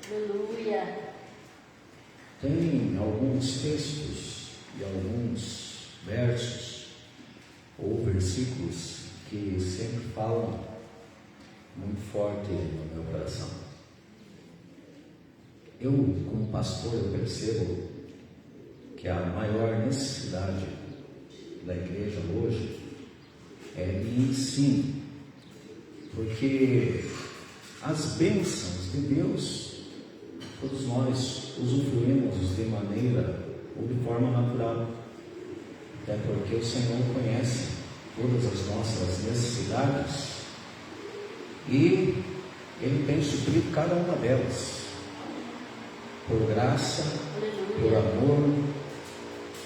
Aleluia. Tem alguns textos e alguns versos ou versículos que sempre falam muito forte no meu coração. Eu, como pastor, eu percebo que a maior necessidade da igreja hoje é de ensino, porque as bênçãos de Deus todos nós usufruímos de maneira ou de forma natural, até porque o Senhor conhece todas as nossas necessidades e Ele tem suprido cada uma delas, por graça, por amor,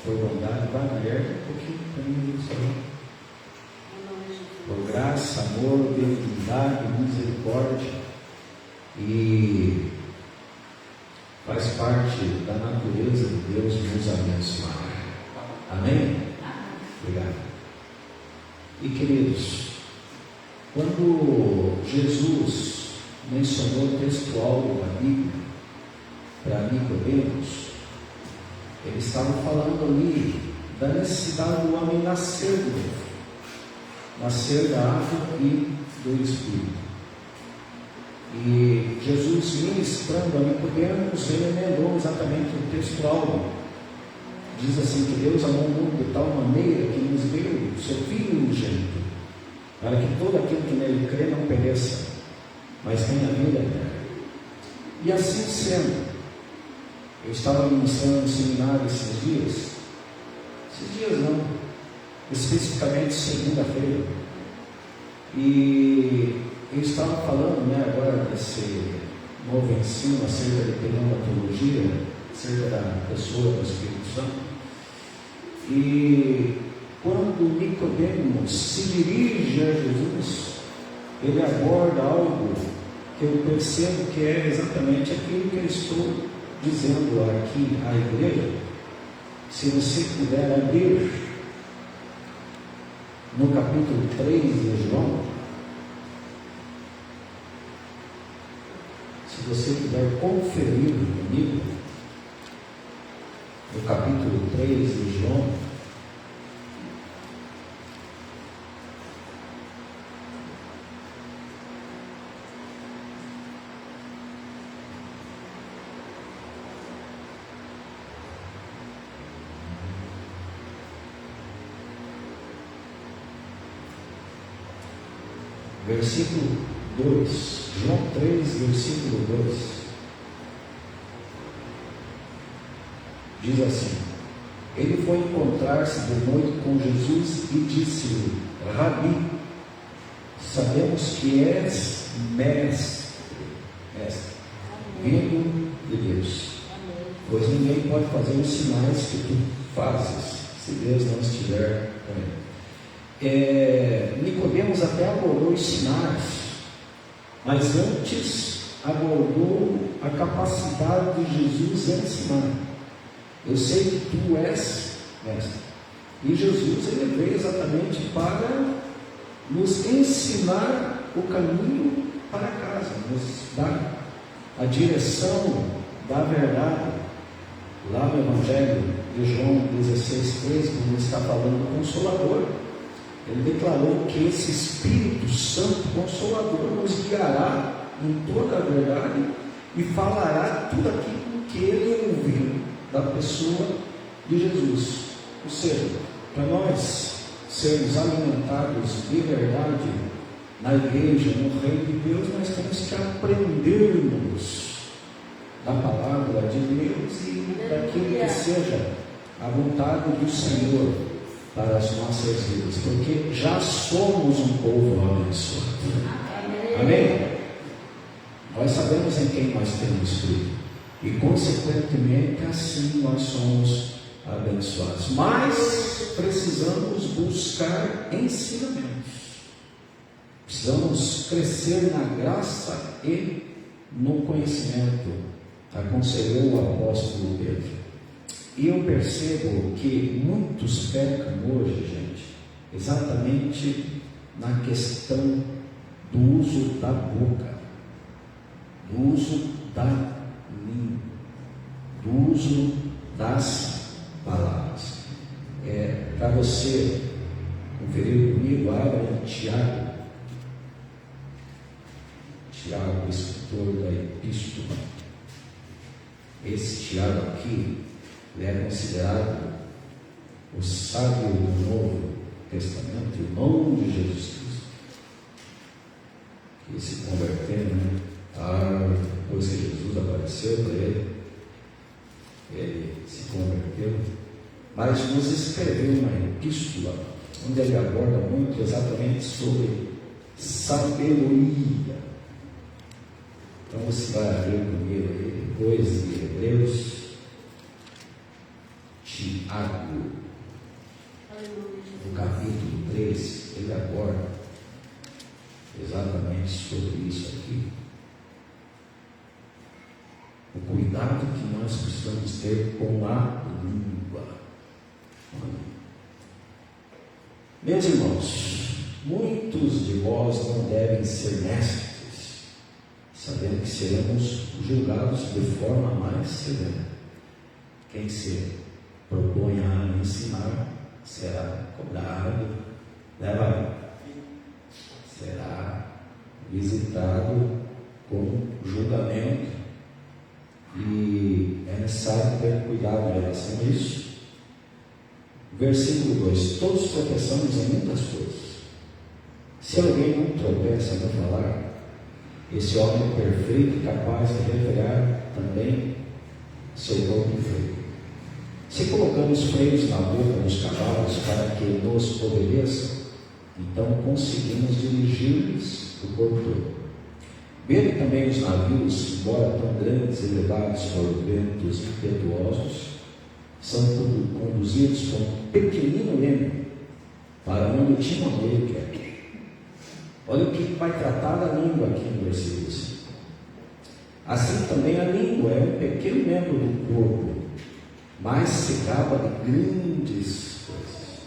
por bondade. Vai, mulher, um pouquinho para mim, por graça, amor, benignidade, misericórdia, e faz parte da natureza de Deus nos abençoar. Amém? Obrigado. E queridos, quando Jesus mencionou o texto áureo da Bíblia para Nicodemos, ele estava falando ali da necessidade do homem nascer de novo, nascer da água e do Espírito. E Jesus, ministrando a Nicodemos, ele emendou exatamente o texto áureo. Diz assim que Deus amou o mundo de tal maneira que nos deu o seu Filho unigênito, para que todo aquele que nele crê não pereça, mas tenha vida eterna. E assim sendo, eu estava ministrando no seminário esses dias não, especificamente segunda-feira, e eu estava falando, agora desse novo ensino acerca de pneumatologia, acerca da pessoa do Espírito Santo. E quando Nicodemos se dirige a Jesus, ele aborda algo que eu percebo que é exatamente aquilo que eu estou dizendo aqui à igreja. Se você puder abrir no capítulo 3 de João, se você puder conferir comigo, no capítulo 3 de João, versículo 2, João 3, versículo 2, diz assim: ele foi encontrar-se de noite com Jesus e disse-lhe: Rabi, sabemos que és mestre, vindo de Deus, pois ninguém pode fazer os sinais que tu fazes, se Deus não estiver com ele. Nicodemos até abordou os sinais, mas antes abordou a capacidade de Jesus ensinar. Eu sei que tu és mestre. E Jesus, ele veio exatamente para nos ensinar o caminho para casa, nos dar a direção da verdade. Lá no Evangelho de João 16,13, quando ele está falando do Consolador, ele declarou que esse Espírito Santo Consolador nos guiará em toda a verdade e falará tudo aquilo que ele ouviu da pessoa de Jesus. Ou seja, para nós sermos alimentados de verdade na igreja, no reino de Deus, nós temos que aprendermos da palavra de Deus e daquilo que seja a vontade do Senhor para as nossas vidas, porque já somos um povo abençoado. Amém? Nós sabemos em quem nós temos crido e, consequentemente, assim nós somos abençoados. Mas precisamos buscar ensinamentos, precisamos crescer na graça e no conhecimento, aconselhou o apóstolo Pedro. E eu percebo que muitos pecam hoje, gente, exatamente na questão do uso da boca, do uso da uso das palavras. Para você conferir comigo, abra em Tiago, o escritor da Epístola. Esse Tiago aqui, ele é considerado o sábio do Novo Testamento, irmão de Jesus Cristo, que se converteu, depois que Jesus apareceu para ele se converteu, mas nos escreveu uma epístola onde ele aborda muito exatamente sobre sabedoria. Então você vai abrir comigo aí, depois de Hebreus, Tiago, no capítulo 3, ele aborda exatamente sobre isso aqui. O cuidado que nós precisamos ter com a língua. Meus irmãos, muitos de vós não devem ser mestres, sabendo que seremos julgados de forma mais severa. Quem se propõe a ensinar será cobrado, será visitado com julgamento. E é necessário ter cuidado em relação a isso. Versículo 2: todos tropeçamos em muitas coisas. Se alguém não tropeça no falar, esse homem é perfeito e capaz de refrear também seu corpo feio. Se colocamos freios na boca dos cavalos para que nos obedeçam, então conseguimos dirigir-lhes o corpo todo. Vendo também os navios, embora tão grandes e levados por ventos impetuosos, são conduzidos com um pequenino remo para onde o timoneiro quer. Olha o que vai tratar da língua aqui no versículo 5. Assim também a língua é um pequeno membro do corpo, mas se gaba de grandes coisas.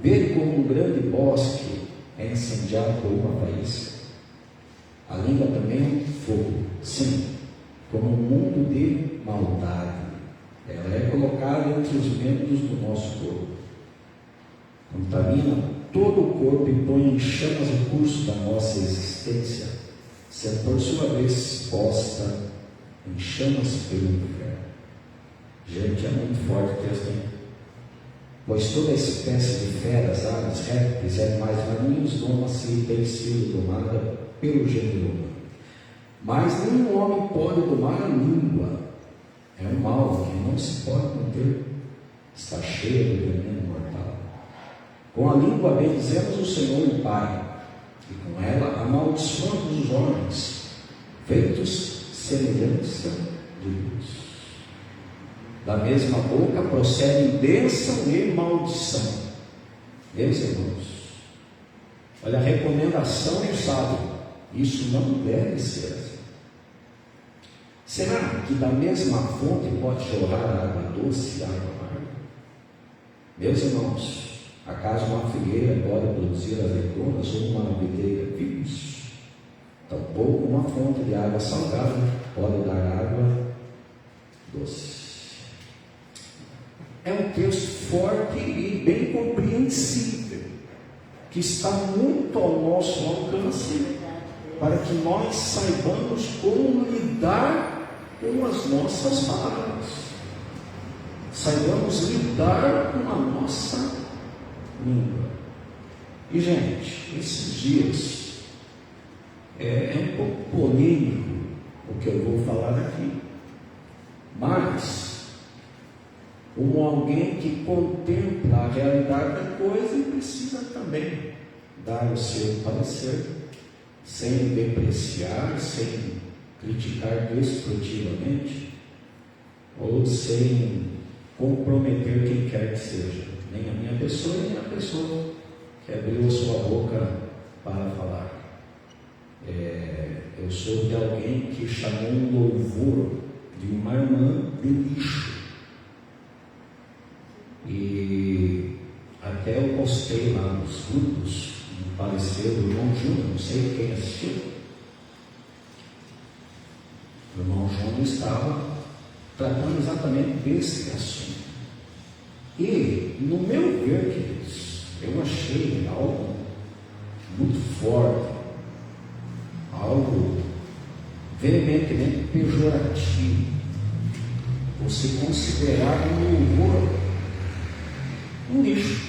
Ver como um grande bosque é incendiado por uma faísca. A língua também é um fogo, sim, como um mundo de maldade. Ela é colocada entre os membros do nosso corpo. Contamina todo o corpo e põe em chamas o curso da nossa existência, sendo por sua vez posta em chamas pelo inferno. Gente, é muito forte o texto, hein? Pois toda espécie de feras, aves, répteis e animais marinhos doma-se e tem sido domada pelo gênero humano. Mas nenhum homem pode domar a língua. É um mal que não se pode conter. Está cheia de veneno mortal. Com a língua bendizemos o Senhor e Pai, e com ela amaldiçoamos os homens, feitos semelhança de Deus. Da mesma boca procedem bênção e maldição. Meus irmãos, olha a recomendação do sábio. Isso não deve ser assim. Será que da mesma fonte pode jorrar água doce e água amarga? Meus irmãos, acaso uma figueira pode produzir azeitonas ou uma videira figos? Tampouco uma fonte de água salgada pode dar água doce. É um texto forte e bem compreensível, que está muito ao nosso alcance, para que nós saibamos como lidar com as nossas palavras, saibamos lidar com a nossa língua. E gente, esses dias é um pouco polêmico o que eu vou falar aqui, mas como alguém que contempla a realidade da coisa e precisa também dar o seu parecer, sem depreciar, sem criticar destrutivamente, ou sem comprometer quem quer que seja, nem a minha pessoa, nem a pessoa que abriu a sua boca para falar. Eu sou de alguém que chamou um louvor de uma irmã de lixo, e até eu postei lá nos grupos um parecer do irmão Júnior, não sei quem assistiu. O irmão Júnior estava tratando exatamente desse assunto. E, no meu ver, queridos, eu achei algo muito forte, algo veementemente pejorativo, você considerar um louvor um lixo.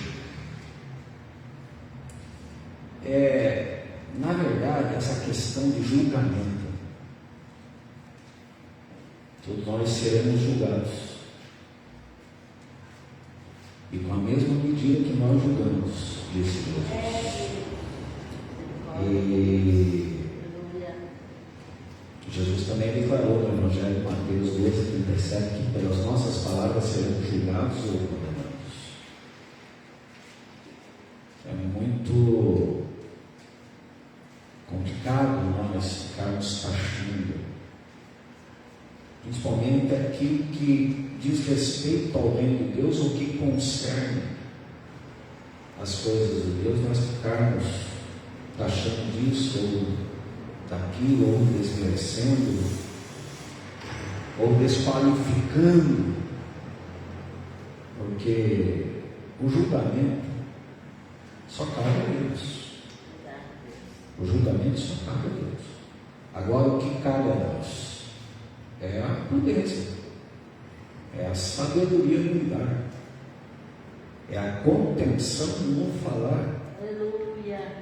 Na verdade, essa questão de julgamento, todos nós seremos julgados, e com a mesma medida que nós julgamos, disse Jesus. E Jesus também declarou no Evangelho de Mateus 12:37 que pelas nossas palavras seremos julgados ou condenados. É muito complicado nós ficarmos taxando, principalmente aquilo que diz respeito ao reino de Deus ou que concerne as coisas de Deus, nós ficarmos taxando disso ou daquilo, ou desmerecendo, ou desqualificando, porque o julgamento só cabe a Deus. O julgamento só cabe a Deus. Agora, o que cabe a nós é a prudência, é a sabedoria no lidar, é a contenção no falar. Aleluia.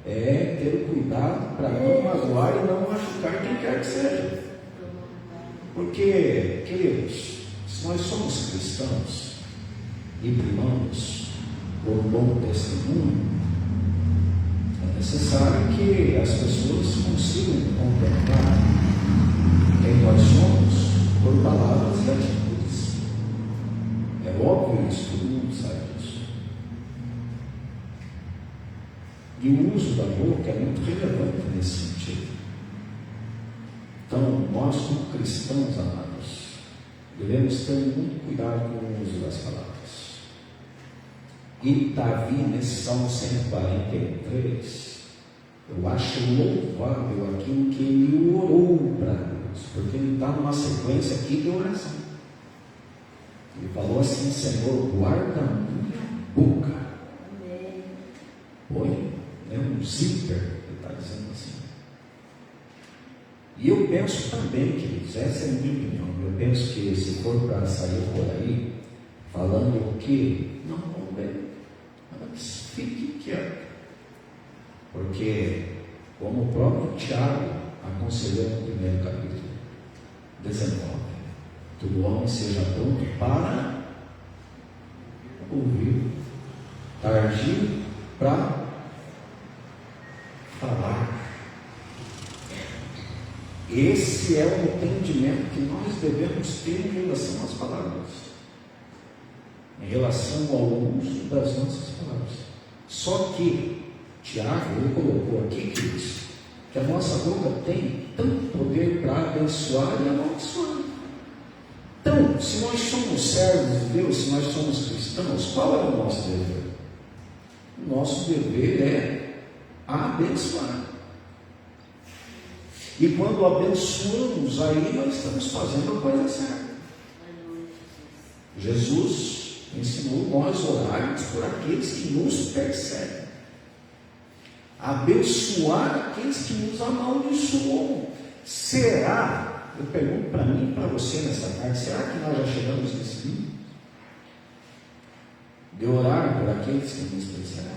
É ter cuidado para não magoar e não machucar quem quer que seja. Porque, queridos, se nós somos cristãos e primamos por bom testemunho, é necessário que as pessoas consigam contemplar quem nós somos por palavras e atitudes. É óbvio isso, todo mundo sabe disso. E o uso da boca é muito relevante nesse sentido. Então, nós como cristãos, amados, devemos ter muito cuidado com o uso das palavras. E Davi, nesse Salmo 143, eu acho louvável aquilo que ele orou para Deus, porque ele está numa sequência aqui de oração. Ele falou assim: Senhor, guarda a minha boca. Amém. Põe um zíper, ele está dizendo assim. E eu penso também, queridos, essa é a minha opinião, eu penso que se for para sair por aí, falando o que? Não, mas fique quieto. Porque, como o próprio Tiago aconselhou no primeiro capítulo, 19, todo homem seja pronto para ouvir, tardio para falar. Esse é o entendimento que nós devemos ter em relação às palavras, em relação ao uso das nossas palavras. Só que Tiago, ele colocou aqui, queridos, que a nossa boca tem tanto poder para abençoar e amaldiçoar. Então, se nós somos servos de Deus, se nós somos cristãos, qual é o nosso dever? O nosso dever é abençoar. E quando abençoamos, aí nós estamos fazendo a coisa certa. Jesus ensinou nós orarmos por aqueles que nos perseguem, abençoar aqueles que nos amaldiçoam. Será, eu pergunto para mim e para você nessa tarde, será que nós já chegamos nesse nível? De orar por aqueles que nos perseguem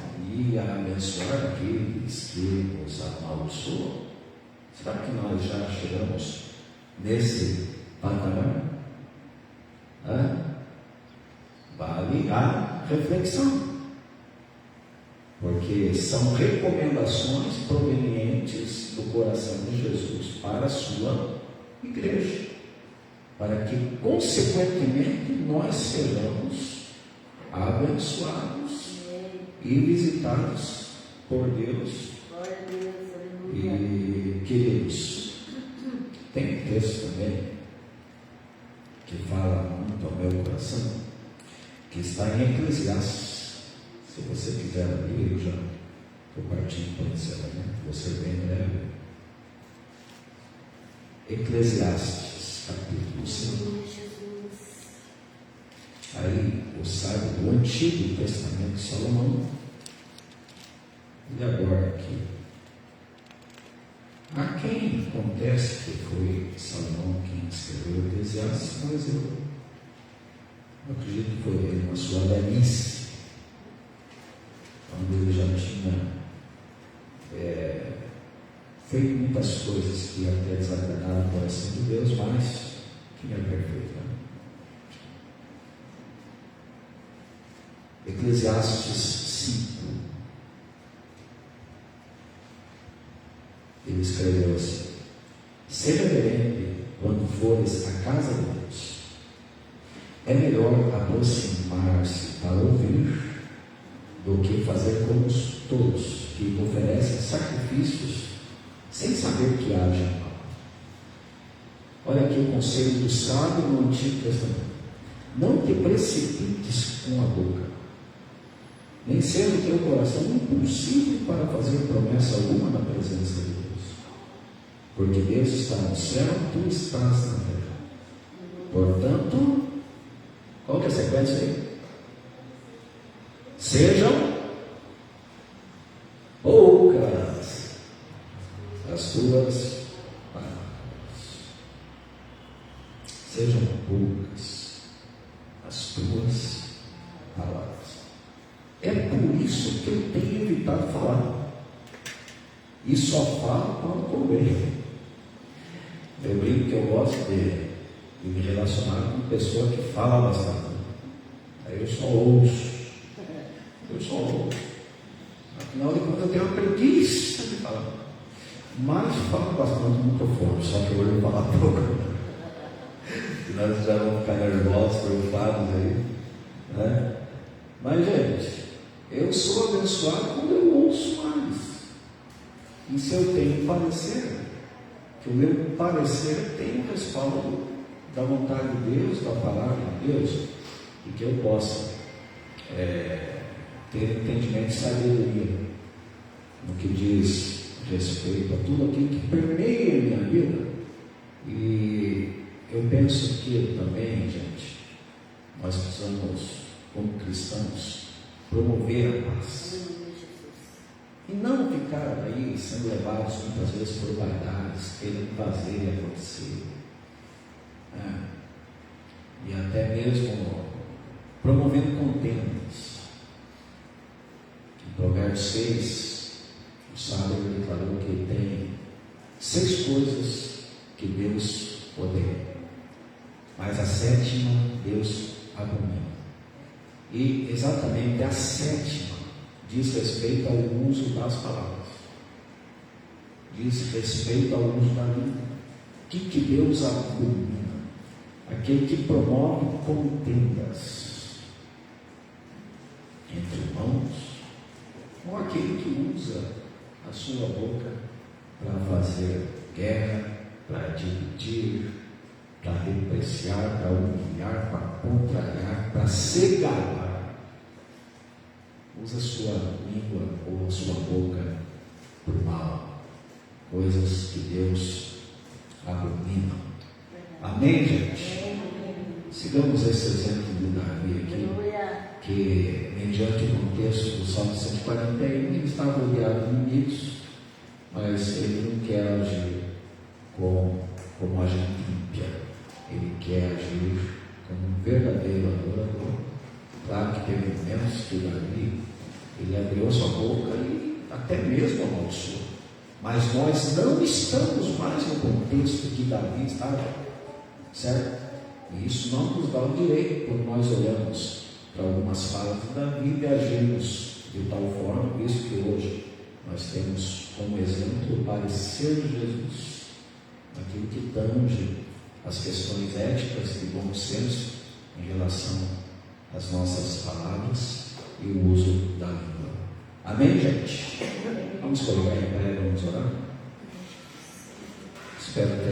e abençoar aqueles que nos amaldiçoam? Será que nós já chegamos nesse patamar? Vale a reflexão, porque são recomendações provenientes do coração de Jesus para a sua igreja, para que consequentemente nós sejamos abençoados e visitados por Deus. E, queridos, tem um texto também que fala muito ao meu coração, que está em Eclesiastes. Se você quiser abrir, eu já estou partindo para você, né? Você bem breve. Eclesiastes, capítulo 5. Aí o sábio do Antigo Testamento de Salomão, e agora aqui. Há quem acontece que foi Salomão quem escreveu Eclesiastes, mas eu acredito que foi ele na sua velhice, quando ele já tinha feito muitas coisas que até desagradaram o coração de Deus, mas tinha perfeito. Eclesiastes 5. Ele escreveu assim: seja reverente quando fores à casa de Deus. É melhor aproximar-se para ouvir do que fazer como os tolos que oferecem sacrifícios sem saber que agem mal. Olha aqui o conselho do sábio no Antigo Testamento: não te precipites com a boca, nem seja o teu coração impulsivo para fazer promessa alguma na presença de Deus. Porque Deus está no céu, tu estás na terra. Portanto, qual que é a sequência aí? Sejam poucas as tuas palavras. Sejam poucas as tuas palavras. É por isso que eu tenho evitado falar. E só falo quando convém. Eu brinco que eu gosto de me relacionar com pessoa que fala bastante. Aí eu só ouço. Afinal de contas, eu tenho uma preguiça de falar. Mas falo bastante no microfone, só que eu vou falar pouco. E nós já vamos ficar nervosos, preocupados aí. Né? Mas, gente, eu sou abençoado quando eu ouço mais. E se eu tenho parecer, que o meu parecer tem o respaldo da vontade de Deus, da palavra de Deus, e que eu possa ter entendimento e sabedoria no que diz respeito a tudo aquilo que permeia a minha vida. E eu penso que também, gente, nós precisamos, como cristãos, promover a paz. E não ficar aí sendo levados muitas vezes por vaidades, querendo fazer e acontecer. E até mesmo promovendo contendas. Em Provérbios 6, o sábio declarou que tem 6 coisas que Deus odeia, mas a 7ª Deus abomina. E exatamente a 7ª diz respeito ao uso das palavras, diz respeito ao uso da língua. O que Deus abomina? Aquele que promove contendas entre irmãos, ou aquele que usa a sua boca para fazer guerra, para dividir, para depreciar, para humilhar, para contrariar, para se gabar. Usa a sua língua ou a sua boca por mal, coisas que Deus abomina. Amém, gente? Sigamos esse exemplo de Davi aqui, que mediante o contexto do Salmo 141, ele estava rodeado de inimigos, mas ele não quer agir como agente ímpia, ele quer agir como um verdadeiro adorador. Claro que teve momentos que Davi, ele abriu sua boca e até mesmo amaldiçoou, mas nós não estamos mais no contexto que Davi estava, certo? E isso não nos dá o direito, quando nós olhamos para algumas falas de Davi e agimos de tal forma, visto que hoje nós temos como exemplo o parecer de Jesus, aquilo que tange as questões éticas e bom senso em relação às nossas palavras e o uso da língua. Amém, gente? Vamos colocar em pé, vamos orar. Espero ter